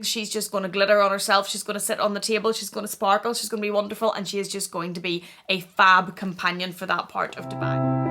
She's just going to glitter on herself, she's going to sit on the table, she's going to sparkle, she's going to be wonderful, and she is just going to be a fab companion for that part of Dubai.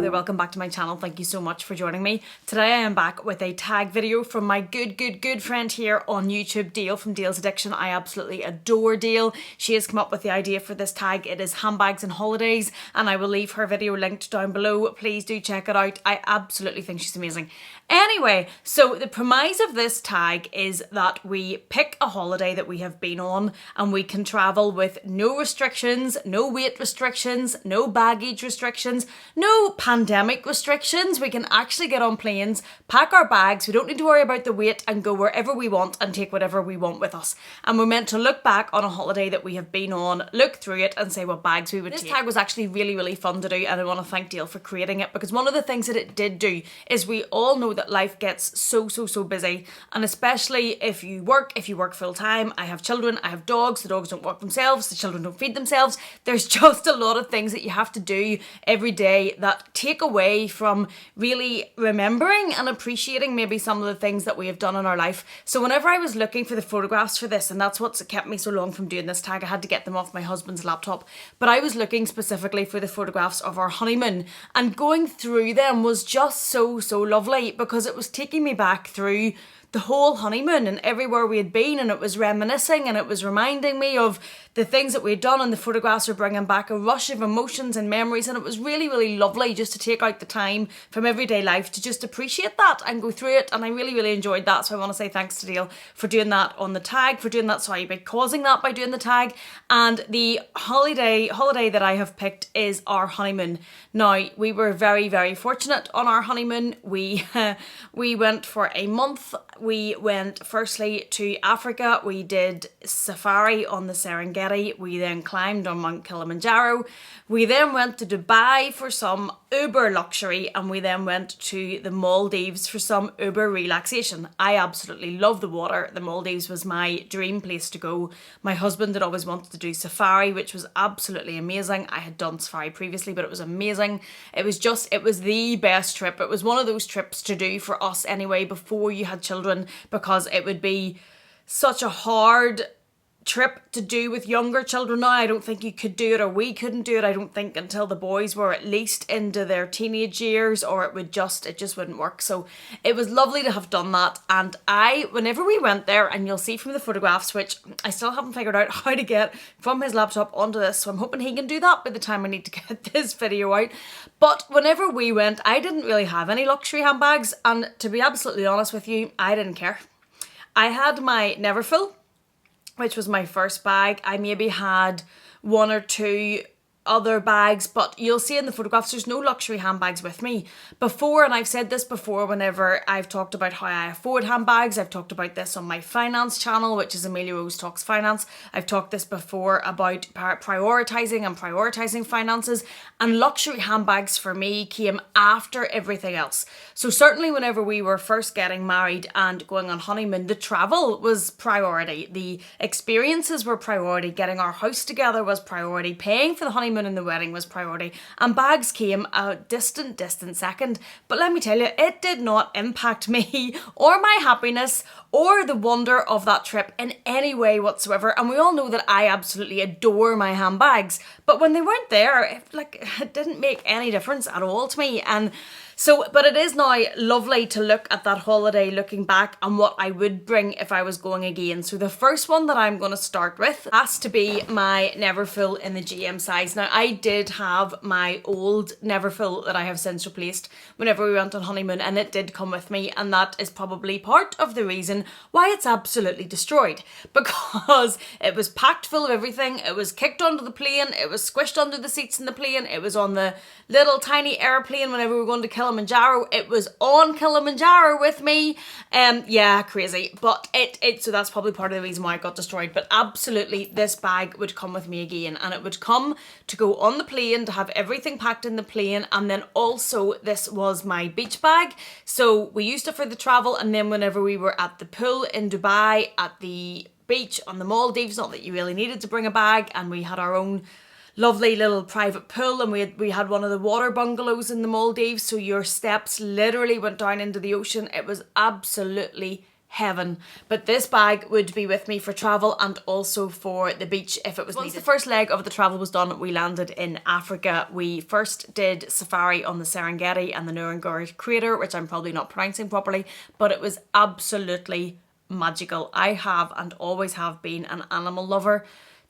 Welcome back to my channel. Thank you so much for joining me. Today I am back with a tag video from my good friend here on YouTube, Dale from Dale's Addiction. I absolutely adore Dale. She has come up with the idea for this tag. It is handbags and holidays, and I will leave her video linked down below. Please do check it out. I absolutely think she's amazing. Anyway, so the premise of this tag is that we pick a holiday that we have been on and we can travel with no restrictions, no weight restrictions, no baggage restrictions, no pandemic restrictions. We can actually get on planes, pack our bags, we don't need to worry about the weight, and go wherever we want and take whatever we want with us. And we're meant to look back on a holiday that we have been on, look through it and say what bags we would take. This tag was actually really fun to do, and I want to thank Dale for creating it, because one of the things that it did do is we all know that life gets so busy, and especially if you work full time. I have children, I have dogs, the dogs don't walk themselves, the children don't feed themselves. There's just a lot of things that you have to do every day that take away from really remembering and appreciating maybe some of the things that we have done in our life. So whenever I was looking for the photographs for this, and that's what's kept me so long from doing this tag, I had to get them off my husband's laptop, but I was looking specifically for the photographs of our honeymoon, and going through them was just so lovely, because it was taking me back through the whole honeymoon and everywhere we had been, and it was reminiscing and it was reminding me of the things that we had done, and the photographs were bringing back a rush of emotions and memories, and it was really lovely just to take out the time from everyday life to just appreciate that and go through it, and I really enjoyed that. So I want to say thanks to Dale for doing that on the tag, by causing that by doing the tag. And the holiday that I have picked is our honeymoon. Now, we were very fortunate on our honeymoon. We went for a month. We went firstly to Africa. We did safari on the Serengeti. We then climbed on Mount Kilimanjaro. We then went to Dubai for some uber luxury, and we then went to the Maldives for some uber relaxation. I absolutely love the water. The Maldives was my dream place to go. My husband had always wanted to do safari, which was absolutely amazing. I had done safari previously, but it was amazing. It was the best trip. It was one of those trips to do for us anyway before you had children, because it would be such a hard trip to do with younger children now. I don't think you could do it, or we couldn't do it, I don't think, until the boys were at least into their teenage years, or it just wouldn't work. So it was lovely to have done that. And whenever we went there, and you'll see from the photographs, which I still haven't figured out how to get from his laptop onto this, so I'm hoping he can do that by the time I need to get this video out. But whenever we went, I didn't really have any luxury handbags, and to be absolutely honest with you, I didn't care. I had my Neverfull, which was my first bag. I maybe had one or two other bags, but you'll see in the photographs there's no luxury handbags with me. Before, and I've said this before whenever I've talked about how I afford handbags, I've talked about this on my finance channel, which is Amelia Rose Talks FInance. I've talked this before about prioritizing finances, and luxury handbags for me came after everything else. So certainly whenever we were first getting married and going on honeymoon, the travel was priority, the experiences were priority, getting our house together was priority, paying for the honeymoon and the wedding was priority, and bags came a distant second. But let me tell you, it did not impact me or my happiness or the wonder of that trip in any way whatsoever. And we all know that I absolutely adore my handbags, but when they weren't there, it didn't make any difference at all to me. And so, but it is now lovely to look at that holiday looking back and what I would bring if I was going again. So the first one that I'm going to start with has to be my Neverfull in the GM size. Now, I did have my old Neverfull that I have since replaced whenever we went on honeymoon, and it did come with me, and that is probably part of the reason why it's absolutely destroyed, because it was packed full of everything. It was kicked onto the plane, it was squished under the seats in the plane, it was on the little tiny airplane whenever we were going to Kilimanjaro, it was on Kilimanjaro with me. Yeah, crazy. But so that's probably part of the reason why it got destroyed. But absolutely, this bag would come with me again, and it would come to go on the plane, to have everything packed in the plane. And then also, this was my beach bag, so we used it for the travel, and then whenever we were at the pool in Dubai, at the beach on the Maldives, not that you really needed to bring a bag, and we had our own lovely little private pool, and we had one of the water bungalows in the Maldives, so your steps literally went down into the ocean. It was absolutely heaven. But this bag would be with me for travel and also for the beach if it was needed. Once the first leg of the travel was done, we landed in Africa. We first did safari on the Serengeti and the Ngorongoro crater, which I'm probably not pronouncing properly, but it was absolutely magical. I have and always have been an animal lover.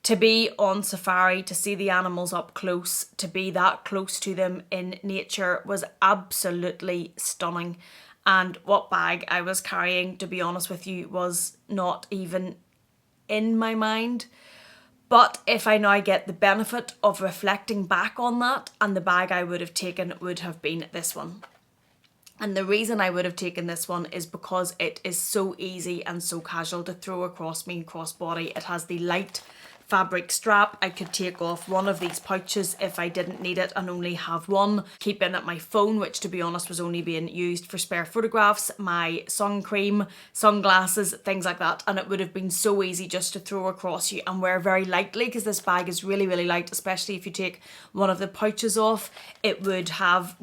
To be on safari, to see the animals up close, to be that close to them in nature was absolutely stunning. And what bag I was carrying, to be honest with you, was not even in my mind. But if I now get the benefit of reflecting back on that, and the bag I would have taken would have been this one. And the reason I would have taken this one is because it is so easy and so casual to throw across me and crossbody. It has the light fabric strap. I could take off one of these pouches if I didn't need it and only have one. Keep in it my phone, which to be honest was only being used for spare photographs, my sun cream, sunglasses, things like that. And it would have been so easy just to throw across you and wear very lightly, because this bag is really, really light, especially if you take one of the pouches off. It would have,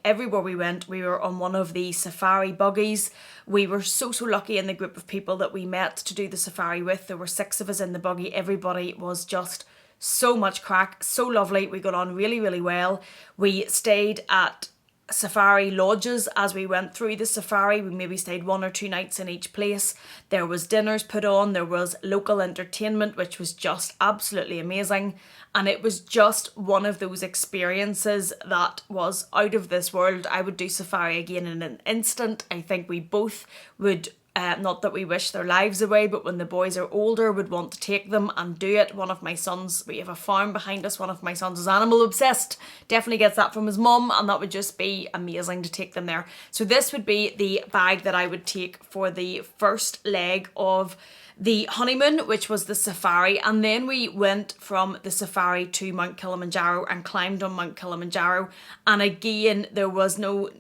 everywhere we went, we were on one of the safari buggies. We were so lucky in the group of people that we met to do the safari with. There were 6 of us in the buggy. Everybody was just so much crack, so lovely. We got on really, really well. We stayed at safari lodges as we went through the safari. We maybe stayed 1 or 2 nights in each place. There was dinners put on, there was local entertainment, which was just absolutely amazing. And it was just one of those experiences that was out of this world. I would do safari again in an instant. I think we both would, not that we wish their lives away, but when the boys are older, would want to take them and do it. One of my sons, we have a farm behind us, one of my sons is animal obsessed, definitely gets that from his mum, and that would just be amazing to take them there. So this would be the bag that I would take for the first leg of the honeymoon, which was the safari. And then we went from the safari to Mount Kilimanjaro and climbed on Mount Kilimanjaro. And again, there was no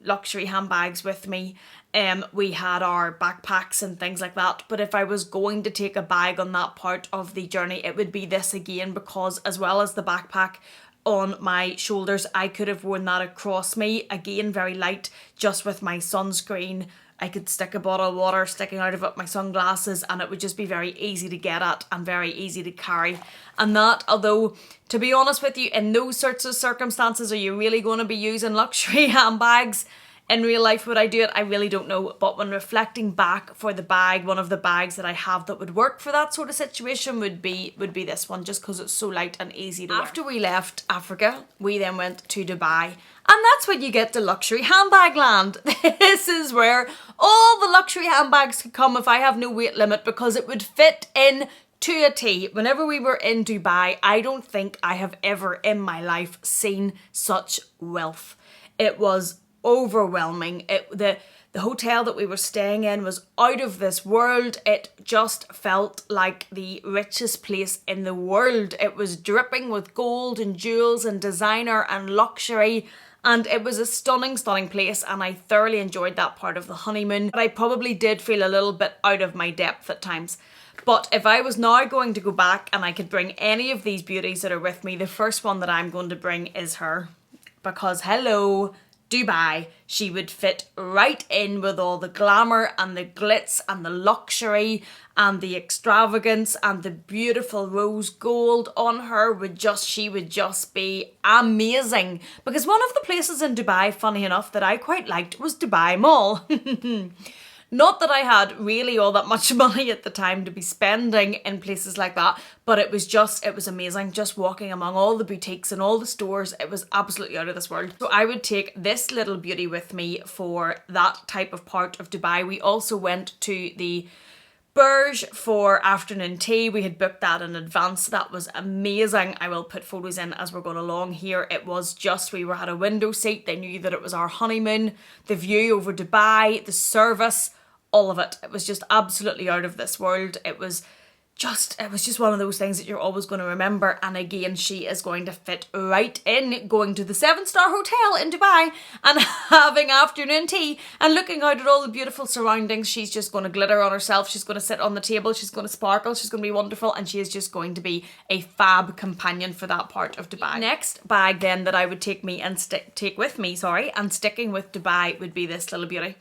luxury handbags with me. We had our backpacks and things like that. But if I was going to take a bag on that part of the journey, it would be this again, because as well as the backpack on my shoulders, I could have worn that across me. Again, very light, just with my sunscreen. I could stick a bottle of water sticking out of it, my sunglasses, and it would just be very easy to get at and very easy to carry. And that, although, to be honest with you, in those sorts of circumstances, are you really going to be using luxury handbags? In real life, would I do it? I really don't know. But when reflecting back for the bag, one of the bags that I have that would work for that sort of situation would be this one, just because it's so light and easy to wear. After we left Africa, we then went to Dubai. And that's when you get to luxury handbag land. This is where all the luxury handbags could come if I have no weight limit, because it would fit in to a T. Whenever we were in Dubai, I don't think I have ever in my life seen such wealth. It was overwhelming. The hotel that we were staying in was out of this world. It just felt like the richest place in the world. It was dripping with gold and jewels and designer and luxury. And it was a stunning, stunning place, and I thoroughly enjoyed that part of the honeymoon. But I probably did feel a little bit out of my depth at times. But if I was now going to go back and I could bring any of these beauties that are with me, the first one that I'm going to bring is her. Because hello, Dubai, she would fit right in with all the glamour and the glitz and the luxury and the extravagance, and the beautiful rose gold on her she would just be amazing. Because one of the places in Dubai, funny enough, that I quite liked was Dubai Mall. Not that I had really all that much money at the time to be spending in places like that, but it was amazing just walking among all the boutiques and all the stores. It was absolutely out of this world. So I would take this little beauty with me for that type of part of Dubai. We also went to the Burj for afternoon tea. We had booked that in advance. That was amazing. I will put photos in as we're going along here. It was just, we had a window seat. They knew that it was our honeymoon. The view over Dubai, the service, all of it. It was just absolutely out of this world. It was it was just one of those things that you're always going to remember. And again, she is going to fit right in going to the 7-star hotel in Dubai and having afternoon tea and looking out at all the beautiful surroundings. She's just going to glitter on herself. She's going to sit on the table. She's going to sparkle. She's going to be wonderful. And she is just going to be a fab companion for that part of Dubai. Next bag then that I would take with me, and sticking with Dubai would be this little beauty.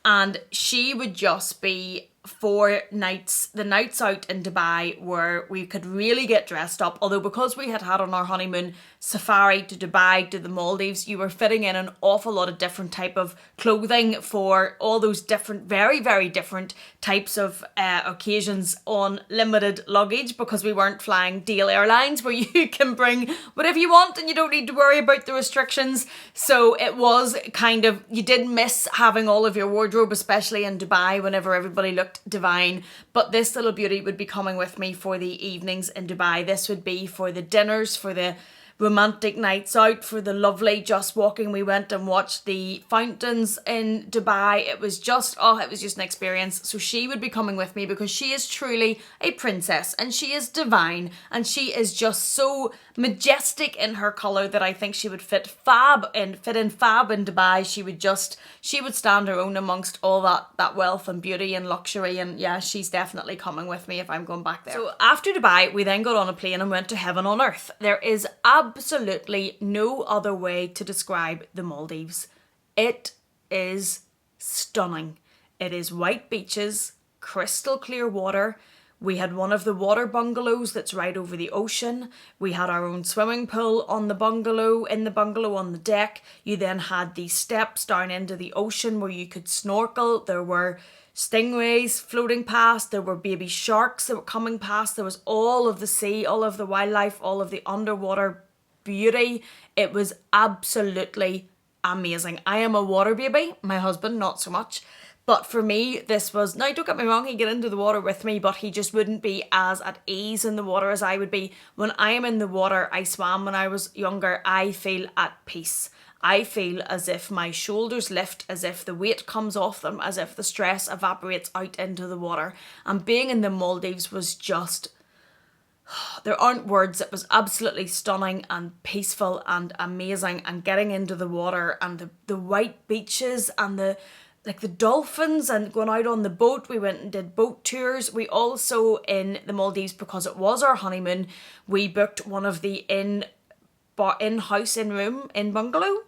And she would just be 4 nights, the nights out in Dubai where we could really get dressed up. Although because we had on our honeymoon safari to Dubai, to the Maldives, you were fitting in an awful lot of different type of clothing for all those different, very, very different types of occasions on limited luggage, because we weren't flying Deal Airlines where you can bring whatever you want and you don't need to worry about the restrictions. So it was kind of, you did miss having all of your wardrobe, especially in Dubai, whenever everybody looked divine. But this little beauty would be coming with me for the evenings in Dubai. This would be for the dinners, for the romantic nights out, for the lovely just walking. We went and watched the fountains in Dubai. It was just an experience. So she would be coming with me because she is truly a princess and she is divine and she is just so majestic in her colour that I think she would fit in fab in Dubai. She would stand her own amongst all that wealth and beauty and luxury, and yeah, she's definitely coming with me if I'm going back there. So after Dubai, we then got on a plane and went to heaven on earth. There is absolutely no other way to describe the Maldives. It is stunning. It is white beaches, crystal clear water. We had one of the water bungalows that's right over the ocean. We had our own swimming pool on the bungalow, on the deck. You then had these steps down into the ocean where you could snorkel. There were stingrays floating past. There were baby sharks that were coming past. There was all of the sea, all of the wildlife, all of the underwater beauty. It was absolutely amazing. I am a water baby. My husband, not so much. But for me, this was, now don't get me wrong, he'd get into the water with me, but he just wouldn't be as at ease in the water as I would be. When I am in the water, I swam when I was younger, I feel at peace. I feel as if my shoulders lift, as if the weight comes off them, as if the stress evaporates out into the water. And being in the Maldives was just, there aren't words. It was absolutely stunning and peaceful and amazing. And getting into the water and the white beaches and the dolphins and going out on the boat. We went and did boat tours. We also, in the Maldives, because it was our honeymoon, we booked one of the bungalow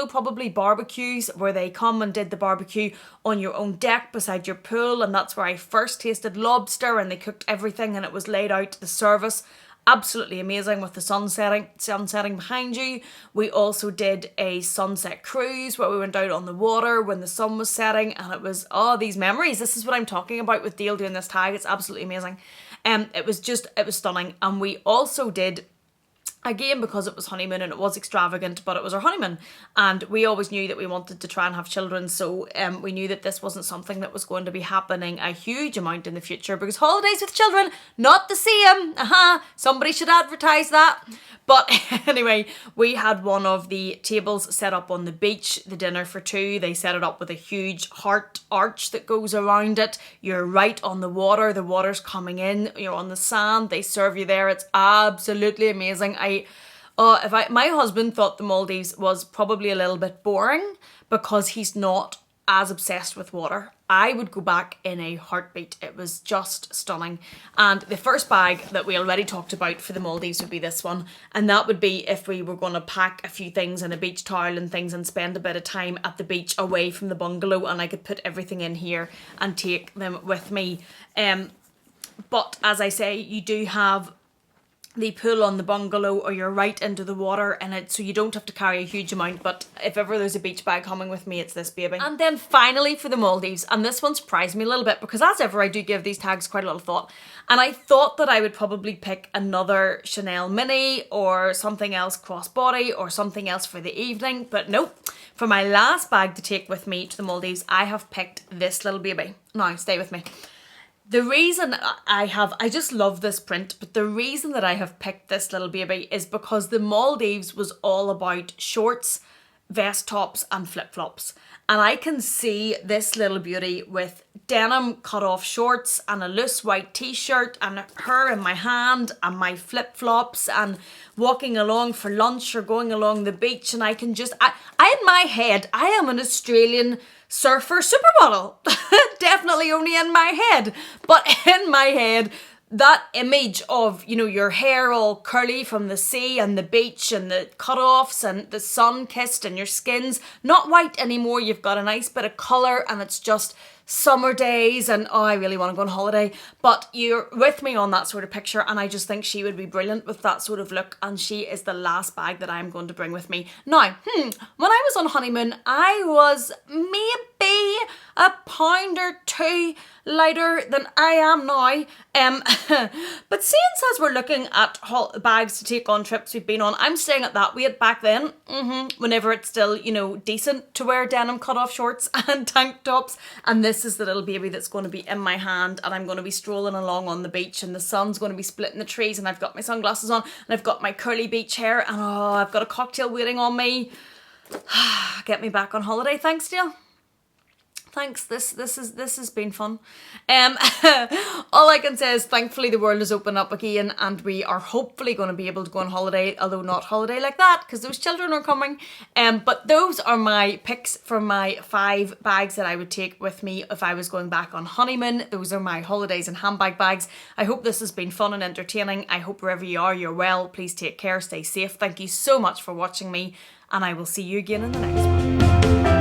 probably barbecues, where they come and did the barbecue on your own deck beside your pool. And that's where I first tasted lobster, and they cooked everything and it was laid out to the service. Absolutely amazing with the sun setting behind you. We also did a sunset cruise where we went out on the water when the sun was setting, and it was, these memories. This is what I'm talking about with Dale doing this tag. It's absolutely amazing. It was stunning. And we also did, again, because it was honeymoon and it was extravagant, but it was our honeymoon and we always knew that we wanted to try and have children, so we knew that this wasn't something that was going to be happening a huge amount in the future, because holidays with children, not the same. Somebody should advertise that. But anyway, we had one of the tables set up on the beach, the dinner for 2. They set it up with a huge heart arch that goes around it. You're right on the water. The water's coming in. You're on the sand. They serve you there. It's absolutely amazing. My husband thought the Maldives was probably a little bit boring because he's not as obsessed with water. I would go back in a heartbeat. It was just stunning. And the first bag that we already talked about for the Maldives would be this one. And that would be if we were going to pack a few things and a beach towel and things and spend a bit of time at the beach away from the bungalow, and I could put everything in here and take them with me. But as I say, you do have the pool on the bungalow, or you're right into the water in it, so you don't have to carry a huge amount. But if ever there's a beach bag coming with me, it's this baby. And then finally for the Maldives, and this one surprised me a little bit because as ever I do give these tags quite a lot of thought, and I thought that I would probably pick another Chanel mini or something else crossbody or something else for the evening, but nope. For my last bag to take with me to the Maldives, I have picked this little baby. Now stay with me. The reason I just love this print, but the reason that I have picked this little baby is because the Maldives was all about shorts, vest tops and flip-flops. And I can see this little beauty with denim cut-off shorts and a loose white t-shirt and her in my hand and my flip-flops and walking along for lunch or going along the beach. And I can just, I in my head, I am an Australian surfer supermodel. Definitely only in my head. But in my head, that image of, you know, your hair all curly from the sea and the beach and the cut-offs and the sun kissed and your skin's not white anymore. You've got a nice bit of colour and it's just summer days and oh, I really want to go on holiday. But you're with me on that sort of picture and I just think she would be brilliant with that sort of look, and she is the last bag that I'm going to bring with me. Now, when I was on honeymoon, I was maybe a pound or two lighter than I am now. But since as we're looking at bags to take on trips we've been on, I'm staying at that weight back then, whenever it's still, you know, decent to wear denim cut-off shorts and tank tops. And this is the little baby that's going to be in my hand, and I'm going to be strolling along on the beach and the sun's going to be splitting the trees and I've got my sunglasses on and I've got my curly beach hair and oh, I've got a cocktail waiting on me. Get me back on holiday, thanks, Dale. Thanks, this has been fun. All I can say is thankfully the world is open up again and we are hopefully going to be able to go on holiday, although not holiday like that because those children are coming. But those are my picks from my 5 bags that I would take with me if I was going back on honeymoon. Those are my holidays and handbag bags. I hope this has been fun and entertaining. I hope wherever you are, you're well. Please take care, stay safe. Thank you so much for watching me and I will see you again in the next one.